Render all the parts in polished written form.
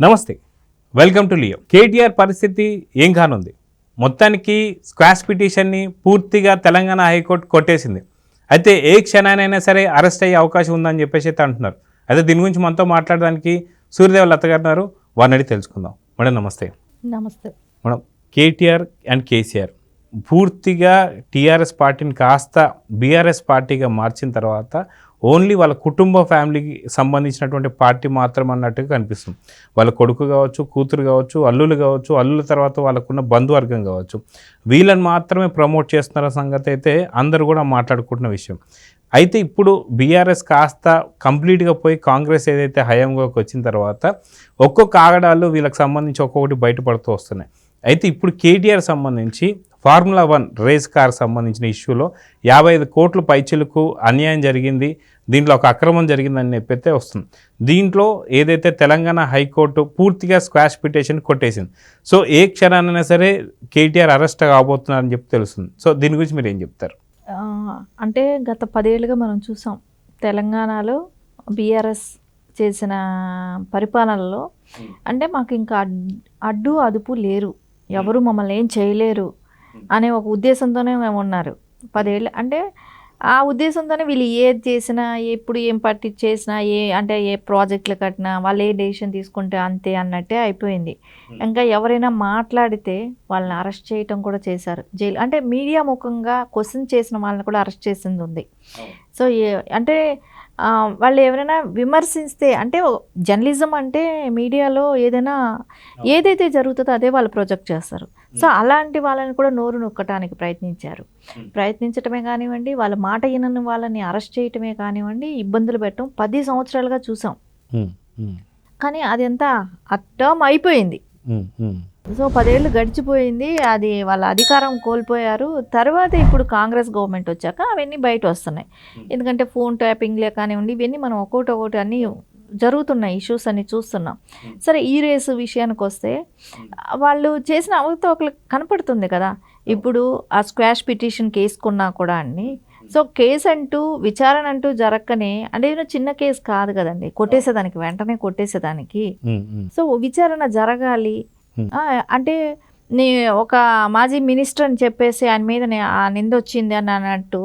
నమస్తే, welcome to Leo. KTR పరిస్థితి ఏం కానుంది? మొత్తానికి స్క్వాష్ పిటిషన్ని పూర్తిగా తెలంగాణ హైకోర్టు కొట్టేసింది. అయితే ఏ క్షణానైనా సరే అరెస్ట్ అయ్యే అవకాశం ఉందని చెప్పేసి అయితే అంటున్నారు. అయితే దీని గురించి మనతో మాట్లాడడానికి సూర్యదేవ లత గారు ఉన్నారు. వారిని అడిగి తెలుసుకుందాం. మేడం నమస్తే. నమస్తే మేడం, కేటీఆర్ అండ్ కేసీఆర్ పూర్తిగా టీఆర్ఎస్ పార్టీని కాస్త బీఆర్ఎస్ పార్టీగా మార్చిన తర్వాత ఓన్లీ వాళ్ళ కుటుంబ ఫ్యామిలీకి సంబంధించినటువంటి పార్టీ మాత్రం అన్నట్టుగా కనిపిస్తుంది. వాళ్ళ కొడుకు కావచ్చు, కూతురు కావచ్చు, అల్లులు కావచ్చు, అల్లుల తర్వాత వాళ్ళకున్న బంధువర్గం కావచ్చు, వీళ్ళని మాత్రమే ప్రమోట్ చేస్తున్న సంగతి అయితే అందరూ కూడా మాట్లాడుకుంటున్న విషయం. అయితే ఇప్పుడు బీఆర్ఎస్ కాస్త కంప్లీట్గా పోయి కాంగ్రెస్ ఏదైతే హయాంలోకి వచ్చిన తర్వాత ఒక్కొక్క ఆగడాలు వీళ్ళకి సంబంధించి ఒక్కొక్కటి బయటపడుతూ వస్తున్నాయి. అయితే ఇప్పుడు కేటీఆర్ సంబంధించి ఫార్ములా 1 రేస్ కార్ సంబంధించిన ఇష్యూలో 55 కోట్ల పైచిలకు అన్యాయం జరిగింది, దీంట్లో ఒక అక్రమం జరిగిందని చెప్పైతే వస్తుంది. దీంట్లో ఏదైతే తెలంగాణ హైకోర్టు పూర్తిగా స్క్వాష్ పిటిషన్ కొట్టేసింది. సో ఏ క్షణానైనా సరే కేటీఆర్ అరెస్ట్ కాబోతున్నారని చెప్పి తెలుస్తుంది. సో దీని గురించి మీరు ఏం చెప్తారు? అంటే గత 10 ఏళ్ళుగా మనం చూసాం తెలంగాణలో బీఆర్ఎస్ చేసిన పరిపాలనలో. అంటే మాకు ఇంకా అడ్డు అదుపు లేరు, ఎవరు మమ్మల్ని ఏం చేయలేరు అనే ఒక ఉద్దేశంతోనే ఉన్నారు 10 ఏళ్ళు. అంటే ఆ ఉద్దేశంతోనే వీళ్ళు ఏది చేసినా, ఎప్పుడు ఏం పట్టి చేసినా, ఏ ప్రాజెక్టులు కట్టినా, వాళ్ళు ఏ డెసిషన్ తీసుకుంటే అంతే అన్నట్టే అయిపోయింది. ఇంకా ఎవరైనా మాట్లాడితే వాళ్ళని అరెస్ట్ చేయటం కూడా చేశారు, జైలు. అంటే మీడియా ముఖంగా క్వశ్చన్ చేసిన వాళ్ళని కూడా అరెస్ట్ చేసింది ఉంది. సో అంటే వాళ్ళు ఎవరైనా విమర్శిస్తే, అంటే జర్నలిజం అంటే మీడియాలో ఏదైతే జరుగుతుందో అదే వాళ్ళు ప్రొజెక్ట్ చేస్తారు. సో అలాంటి వాళ్ళని కూడా నోరు నొక్కటానికి ప్రయత్నించటమే కానివ్వండి, వాళ్ళ మాట వినని వాళ్ళని అరెస్ట్ చేయటమే కానివ్వండి, ఇబ్బందులు పెట్టడం 10 సంవత్సరాలుగా చూసాం. కానీ అది ఎంత టర్మ్ అయిపోయింది. సో 10 ఏళ్ళు గడిచిపోయింది, అది వాళ్ళ అధికారం కోల్పోయారు. తర్వాత ఇప్పుడు కాంగ్రెస్ గవర్నమెంట్ వచ్చాక అవన్నీ బయట వస్తున్నాయి. ఎందుకంటే ఫోన్ ట్యాపింగ్లే కానివ్వండి, ఇవన్నీ మనం ఒక్కొక్కటి అన్నీ జరుగుతున్నాయి, ఇష్యూస్ అన్ని చూస్తున్నాం. సరే, ఈ రేసు విషయానికి వస్తే వాళ్ళు చేసిన అవకతవకలు కనపడుతుంది కదా. ఇప్పుడు ఆ స్క్వాష్ పిటిషన్ కేసుకున్నా కూడా అండి, సో కేసు అంటూ విచారణ అంటూ జరగకనే, అంటే చిన్న కేసు కాదు కదండి కొట్టేసేదానికి, వెంటనే కొట్టేసేదానికి. సో విచారణ జరగాలి. అంటే ఒక మాజీ మినిస్టర్ అని చెప్పేసి ఆయన మీద ఆ నింద వచ్చింది అని అన్నట్టు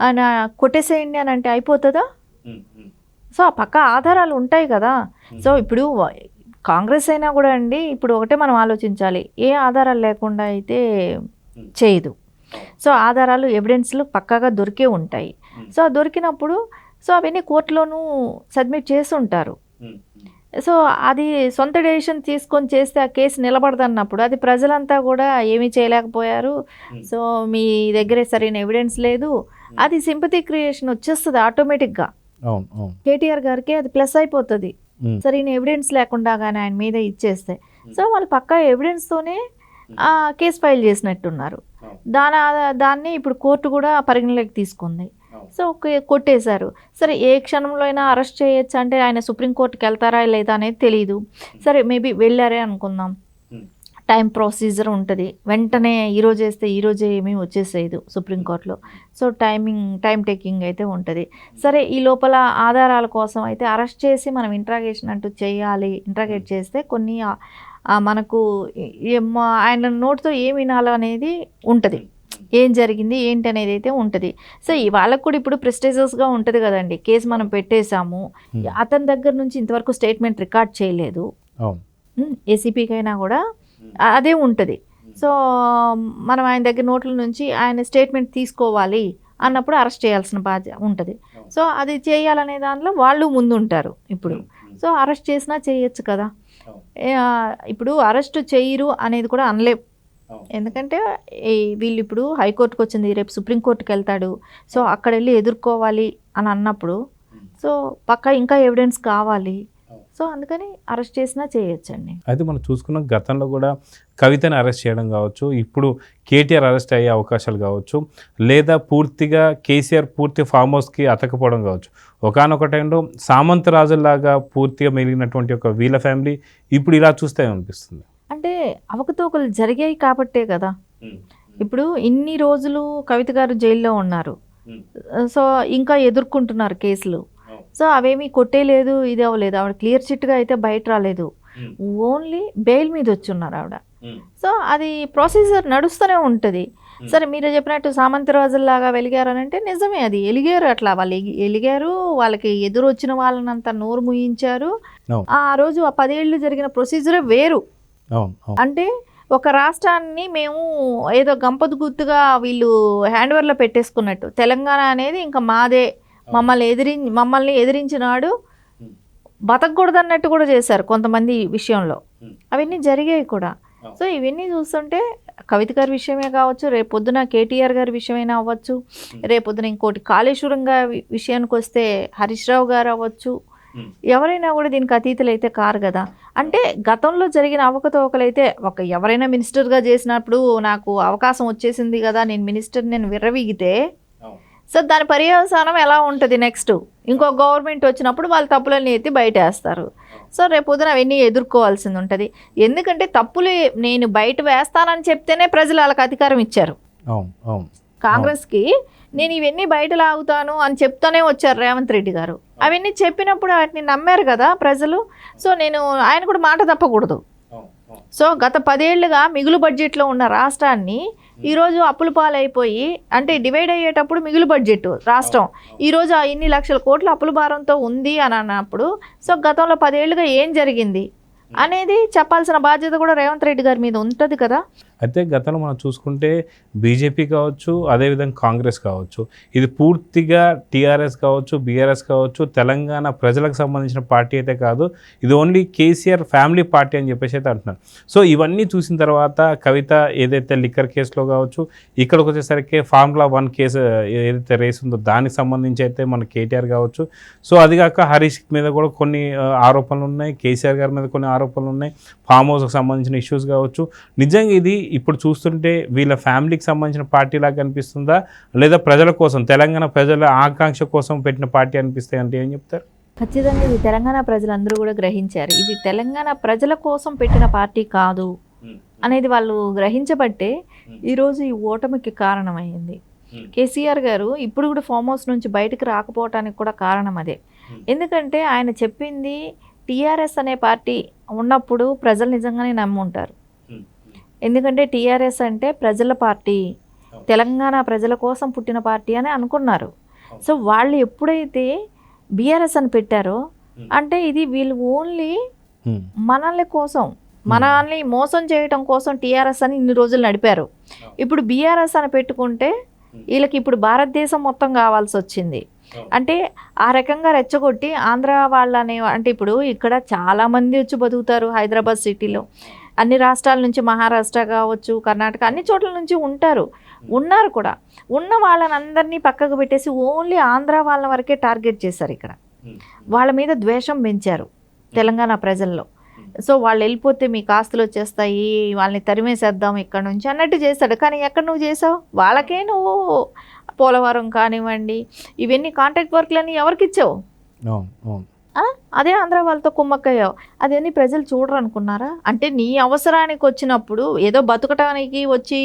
ఆయన కొట్టేసేయండి అని అంటే అయిపోతుందా? సో ఆ పక్క ఆధారాలు ఉంటాయి కదా. సో ఇప్పుడు కాంగ్రెస్ అయినా కూడా అండి, ఇప్పుడు ఒకటే మనం ఆలోచించాలి, ఏ ఆధారాలు లేకుండా అయితే చేయదు. సో ఆధారాలు, ఎవిడెన్స్లు పక్కాగా దొరికే ఉంటాయి. సో దొరికినప్పుడు సో అవన్నీ కోర్టులోనూ సబ్మిట్ చేసి ఉంటారు. సో అది సొంత డెసిషన్ తీసుకొని చేస్తే ఆ కేసు నిలబడదన్నప్పుడు అది ప్రజలంతా కూడా ఏమీ చేయలేకపోయారు, సో మీ దగ్గరే సరైన ఎవిడెన్స్ లేదు, అది సింపతి క్రియేషన్ వచ్చేస్తుంది ఆటోమేటిక్గా. కేటీఆర్ గారికి అది ప్లస్ అయిపోతుంది, సరైన ఎవిడెన్స్ లేకుండా కానీ ఆయన మీద ఇచ్చేస్తే. సో వాళ్ళు పక్కా ఎవిడెన్స్తోనే కేసు ఫైల్ చేసినట్టున్నారు. దాన్ని ఇప్పుడు కోర్టు కూడా పరిగణలోకి తీసుకుంది. సో కొట్టేశారు. సరే, ఏ క్షణంలో అయినా అరెస్ట్ చేయొచ్చు. అంటే ఆయన సుప్రీంకోర్టుకి వెళ్తారా లేదా అనేది తెలియదు. సరే, మేబీ వెళ్ళారే అనుకుందాం, టైం ప్రొసీజర్ ఉంటుంది. వెంటనే ఈరోజు వేస్తే ఈరోజే ఏమీ వచ్చేసేది సుప్రీంకోర్టులో. సో టైం టేకింగ్ అయితే ఉంటుంది. సరే, ఈ లోపల ఆధారాల కోసం అయితే అరెస్ట్ చేసి మనం ఇంట్రాగేషన్ అంటూ చేయాలి. ఇంట్రాగేట్ చేస్తే కొన్ని మనకు ఆయన నోటితో ఏం వినాలో అనేది ఉంటుంది, ఏం జరిగింది ఏంటి అనేది అయితే ఉంటుంది. సో వాళ్ళకు కూడా ఇప్పుడు ప్రెస్టేజియస్గా ఉంటుంది కదండి, కేసు మనం పెట్టేశాము, అతని దగ్గర నుంచి ఇంతవరకు స్టేట్మెంట్ రికార్డ్ చేయలేదు, ఏసీపీకైనా కూడా అదే ఉంటుంది. సో మనం ఆయన దగ్గర నోట్ల నుంచి ఆయన స్టేట్మెంట్ తీసుకోవాలి అన్నప్పుడు అరెస్ట్ చేయాల్సిన బాధ్యత ఉంటుంది. సో అది చేయాలనే దానిలో వాళ్ళు ముందుంటారు ఇప్పుడు. సో అరెస్ట్ చేసినా చేయొచ్చు కదా. ఇప్పుడు అరెస్ట్ చేయరు అనేది కూడా అనలేం, ఎందుకంటే వీళ్ళు ఇప్పుడు హైకోర్టుకు వచ్చింది, రేపు సుప్రీంకోర్టుకి వెళ్తాడు. సో అక్కడ వెళ్ళి ఎదుర్కోవాలి అని అన్నప్పుడు సో పక్కా ఇంకా ఎవిడెన్స్ కావాలి. సో అందుకని అరెస్ట్ చేసినా చేయొచ్చండి. అయితే మనం చూసుకున్న గతంలో కూడా కవితని అరెస్ట్ చేయడం కావచ్చు, ఇప్పుడు కేటీఆర్ అరెస్ట్ అయ్యే అవకాశాలు కావచ్చు, లేదా పూర్తిగా కేసీఆర్ పూర్తి ఫామ్ హౌస్కి అతకపోవడం కావచ్చు. ఒకానొక టైంలో సామంతరాజులాగా పూర్తిగా మెలిగినటువంటి ఒక వీళ్ళ ఫ్యామిలీ ఇప్పుడు ఇలా చూస్తే అనిపిస్తుంది. అంటే అవకతవకలు జరిగాయి కాబట్టే కదా ఇప్పుడు ఇన్ని రోజులు కవిత గారు జైల్లో ఉన్నారు. సో ఇంకా ఎదుర్కొంటున్నారు కేసులు. సో అవేమీ కొట్టేలేదు, ఇది అవ్వలేదు, ఆవిడ క్లియర్ చిట్గా అయితే బయట రాలేదు. ఓన్లీ బెయిల్ మీద వచ్చున్నారు ఆవిడ. సో అది ప్రొసీజర్ నడుస్తూనే ఉంటుంది. సరే మీరు చెప్పినట్టు సామంతరాజుల్లాగా వెలిగారు అని అంటే నిజమే, అది ఎలిగారు, అట్లా వాళ్ళు ఎలిగారు, వాళ్ళకి ఎదురు వచ్చిన వాళ్ళనంతా నోరు ముయించారు. ఆ రోజు ఆ 10 ఏళ్ళు జరిగిన ప్రొసీజరే వేరు. అంటే ఒక రాష్ట్రాన్ని మేము ఏదో గంపదు గుర్తుగా వీళ్ళు హ్యాండ్ ఓవర్లో పెట్టేసుకున్నట్టు, తెలంగాణ అనేది ఇంకా మాదే, మమ్మల్ని ఎదిరించినాడు, బతకూడదన్నట్టు కూడా చేశారు కొంతమంది విషయంలో. అవన్నీ జరిగాయి కూడా. సో ఇవన్నీ చూస్తుంటే కవిత గారి విషయమే కావచ్చు, రేపొద్దున కేటీఆర్ గారి విషయమైనా అవ్వచ్చు, రేపొద్దున ఇంకోటి కాళేశ్వరం గారి విషయానికి వస్తే హరీష్ రావు గారు అవ్వచ్చు, ఎవరైనా కూడా దీనికి అతీతులు అయితే కారు కదా. అంటే గతంలో జరిగిన అవకతవకలైతే ఎవరైనా మినిస్టర్గా చేసినప్పుడు నాకు అవకాశం వచ్చేసింది కదా, నేను విర్రవీగితే సో దాని పర్యవసానం ఎలా ఉంటుంది, నెక్స్ట్ ఇంకో గవర్నమెంట్ వచ్చినప్పుడు వాళ్ళ తప్పులన్నీ ఎత్తి బయట వేస్తారు. సో రేపొద్దున అవన్నీ ఎదుర్కోవాల్సింది ఉంటుంది. ఎందుకంటే తప్పులు నేను బయట వేస్తానని చెప్తేనే ప్రజలు వాళ్ళకి అధికారం ఇచ్చారు. కాంగ్రెస్కి నేను ఇవన్నీ బయట లాగుతాను అని చెప్తూనే వచ్చారు రేవంత్ రెడ్డి గారు. అవన్నీ చెప్పినప్పుడు వాటిని నమ్మారు కదా ప్రజలు. సో ఆయన కూడా మాట తప్పకూడదు. సో గత 10 ఏళ్ళుగా మిగులు బడ్జెట్లో ఉన్న రాష్ట్రాన్ని ఈరోజు అప్పుల పాలైపోయి, అంటే డివైడ్ అయ్యేటప్పుడు మిగులు బడ్జెట్ రాష్ట్రం ఈరోజు ఇన్ని లక్షల కోట్ల అప్పుల భారంతో ఉంది అని అన్నప్పుడు, సో గతంలో 10 ఏళ్ళుగా ఏం జరిగింది అనేది చెప్పాల్సిన బాధ్యత కూడా రేవంత్ రెడ్డి గారి మీద ఉంటుంది కదా. అయితే గతంలో మనం చూసుకుంటే బీజేపీ కావచ్చు, అదేవిధంగా కాంగ్రెస్ కావచ్చు, ఇది పూర్తిగా టీఆర్ఎస్ కావచ్చు, బీఆర్ఎస్ కావచ్చు, తెలంగాణ ప్రజలకు సంబంధించిన పార్టీ అయితే కాదు, ఇది ఓన్లీ కేసీఆర్ ఫ్యామిలీ పార్టీ అని చెప్పేసి అయితే అంటున్నారు. సో ఇవన్నీ చూసిన తర్వాత కవిత ఏదైతే లిక్కర్ కేసులో కావచ్చు, ఇక్కడికి వచ్చేసరికి ఫార్ములా 1 కేసు ఏదైతే రేస్ ఉందో దానికి సంబంధించి అయితే మన కేటీఆర్ కావచ్చు, సో అదిగాక హరీష్ మీద కూడా కొన్ని ఆరోపణలు ఉన్నాయి, కేసీఆర్ గారి మీద కొన్ని ఆరోపణలు ఉన్నాయి, ఫామ్ హౌస్కి సంబంధించిన ఇష్యూస్ కావచ్చు. నిజంగా ఇది ఇప్పుడు చూస్తుంటే వీళ్ళ ఫ్యామిలీకి సంబంధించిన పార్టీలాగా అనిపిస్తుందా, లేదా ప్రజల కోసం, తెలంగాణ ప్రజల ఆకాంక్ష కోసం పెట్టిన పార్టీ అనిపిస్తాయి అంటే ఏం చెప్తారు? ఖచ్చితంగా ఇది తెలంగాణ ప్రజలందరూ కూడా గ్రహించారు. ఇది తెలంగాణ ప్రజల కోసం పెట్టిన పార్టీ కాదు అనేది వాళ్ళు గ్రహించబట్టే ఈరోజు ఈ ఓటమికి కారణమైంది. కేసీఆర్ గారు ఇప్పుడు కూడా ఫామ్ హౌస్ నుంచి బయటకు రాకపోవటానికి కూడా కారణం అదే. ఎందుకంటే ఆయన చెప్పింది టీఆర్ఎస్ అనే పార్టీ ఉన్నప్పుడు ప్రజలు నిజంగానే నమ్ముంటారు. ఎందుకంటే టీఆర్ఎస్ అంటే ప్రజల పార్టీ, తెలంగాణ ప్రజల కోసం పుట్టిన పార్టీ అని అనుకున్నారు. సో వాళ్ళు ఎప్పుడైతే బీఆర్ఎస్ అని పెట్టారో అంటే ఇది వీళ్ళు ఓన్లీ మనల్ని కోసం, మనల్ని మోసం చేయటం కోసం టీఆర్ఎస్ అని ఇన్ని రోజులు నడిపారు. ఇప్పుడు బీఆర్ఎస్ అని పెట్టుకుంటే వీళ్ళకి ఇప్పుడు భారతదేశం మొత్తం కావాల్సి వచ్చింది. అంటే ఆ రకంగా రెచ్చగొట్టి ఆంధ్ర వాళ్ళనే, అంటే ఇప్పుడు ఇక్కడ చాలామంది వచ్చి బతుకుతారు హైదరాబాద్ సిటీలో, అన్ని రాష్ట్రాల నుంచి, మహారాష్ట్ర కావచ్చు, కర్ణాటక, అన్ని చోట్ల నుంచి ఉన్నారు కూడా. ఉన్న వాళ్ళని అందరినీ పక్కకు పెట్టేసి ఓన్లీ ఆంధ్ర వాళ్ళ వరకే టార్గెట్ చేశారు. ఇక్కడ వాళ్ళ మీద ద్వేషం పెంచారు తెలంగాణ ప్రజల్లో. సో వాళ్ళు వెళ్ళిపోతే మీకు ఆస్తులు వచ్చేస్తాయి, వాళ్ళని తరిమేసేద్దాం ఇక్కడ నుంచి అన్నట్టు చేశాడు. కానీ ఎక్కడ నువ్వు చేసావు? వాళ్ళకే నువ్వు పోలవరం కానివ్వండి, ఇవన్నీ కాంట్రాక్ట్ వర్క్లన్నీ ఎవరికి ఇచ్చావు? అదే ఆంధ్ర వాళ్ళతో కుమ్మక్కయ్యావు. అదేని ప్రజలు చూడరు అనుకున్నారా? అంటే నీ అవసరానికి వచ్చినప్పుడు ఏదో బతుకటానికి వచ్చి,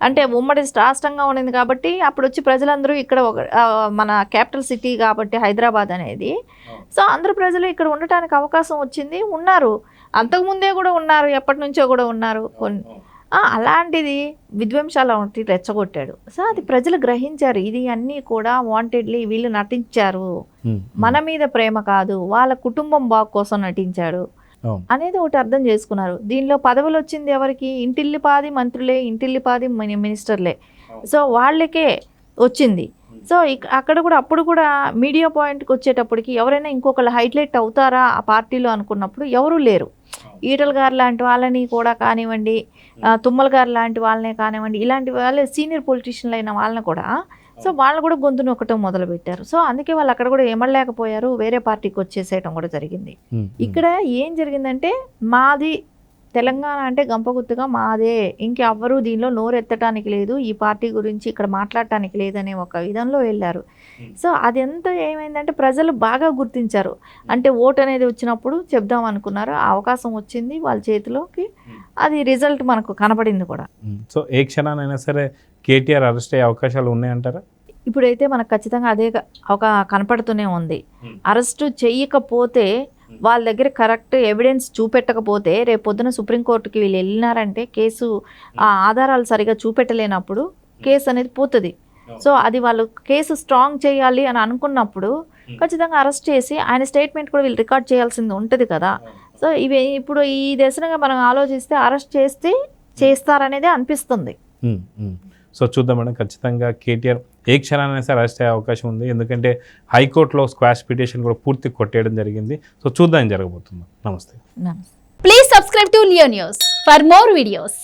అంటే ఉమ్మడి రాష్ట్రంగా ఉండింది కాబట్టి అప్పుడు వచ్చి ప్రజలందరూ ఇక్కడ మన క్యాపిటల్ సిటీ కాబట్టి హైదరాబాద్ అనేది, సో అందరు ప్రజలు ఇక్కడ ఉండటానికి అవకాశం వచ్చింది, ఉన్నారు. అంతకుముందే కూడా ఉన్నారు, ఎప్పటి నుంచో కూడా ఉన్నారు. అలాంటిది విధ్వంసాలు ఒకటి రెచ్చగొట్టాడు. సో అది ప్రజలు గ్రహించారు. ఇది అన్నీ కూడా వాంటెడ్లీ వీళ్ళు నటించారు, మన మీద ప్రేమ కాదు, వాళ్ళ కుటుంబం బాగు కోసం నటించాడు అనేది ఒకటి అర్థం చేసుకున్నారు. దీనిలో పదవులు వచ్చింది ఎవరికి? ఇంటిల్లిపాది మంత్రులే, ఇంటిల్లిపాది మినిస్టర్లే. సో వాళ్ళకే వచ్చింది. సో అక్కడ కూడా అప్పుడు కూడా మీడియా పాయింట్కి వచ్చేటప్పటికి ఎవరైనా ఇంకొకళ్ళు హైలైట్ అవుతారా ఆ పార్టీలో అనుకున్నప్పుడు ఎవరూ లేరు. ఈటల గారు లాంటి వాళ్ళని కూడా కానివ్వండి, తుమ్మల గారు లాంటి వాళ్ళనే కానివ్వండి, ఇలాంటి వాళ్ళే సీనియర్ పొలిటీషియన్లు అయిన వాళ్ళని కూడా, సో వాళ్ళు కూడా గొంతు నొక్కటం మొదలుపెట్టారు. సో అందుకే వాళ్ళు అక్కడ కూడా ఏమలేకపోయారు, వేరే పార్టీకి వచ్చేసేయటం కూడా జరిగింది. ఇక్కడ ఏం జరిగిందంటే మాది తెలంగాణ అంటే గంపగుత్తుగా మాదే, ఇంకెవ్వరూ దీనిలో నోరెత్తడానికి లేదు, ఈ పార్టీ గురించి ఇక్కడ మాట్లాడటానికి లేదనే ఒక విధంలో వెళ్ళారు. సో అదంతా ఏమైందంటే ప్రజలు బాగా గుర్తించారు. అంటే ఓటు అనేది వచ్చినప్పుడు చెప్దాం అనుకున్నారు, అవకాశం వచ్చింది వాళ్ళ చేతిలోకి, అది రిజల్ట్ మనకు కనపడింది కూడా. సో ఏ క్షణానైనా సరే కేటీఆర్ అరెస్ట్ అయ్యే అవకాశాలు ఉన్నాయంటారా? ఇప్పుడైతే మనకు ఖచ్చితంగా అదే ఒక కనపడుతూనే ఉంది. అరెస్టు చెయ్యకపోతే వాళ్ళ దగ్గర కరెక్ట్ ఎవిడెన్స్ చూపెట్టకపోతే రేపు పొద్దున సుప్రీంకోర్టుకి వీళ్ళు వెళ్ళినారంటే కేసు ఆ ఆధారాలు సరిగా చూపెట్టలేనప్పుడు కేసు అనేది పోతుంది. సో అది వాళ్ళు కేసు స్ట్రాంగ్ చేయాలి అని అనుకున్నప్పుడు ఖచ్చితంగా అరెస్ట్ చేసి ఆయన స్టేట్మెంట్ కూడా వీళ్ళు రికార్డ్ చేయాల్సింది ఉంటుంది కదా. సో ఇవి ఇప్పుడు ఈ దశగా మనం ఆలోచిస్తే అరెస్ట్ చేస్తారనేదే అనిపిస్తుంది. సో చూద్దాం మేడం, ఖచ్చితంగా కేటీఆర్ ఏ క్షణాన్ని సరే అరెస్ట్ అయ్యే అవకాశం ఉంది. ఎందుకంటే హైకోర్టులో స్క్వాష్ పిటిషన్ కూడా పూర్తి కొట్టేయడం జరిగింది. సో చూద్దాం ఏం జరగబోతుందో. నమస్తే. నమస్తే. Please subscribe to Leo News for more videos.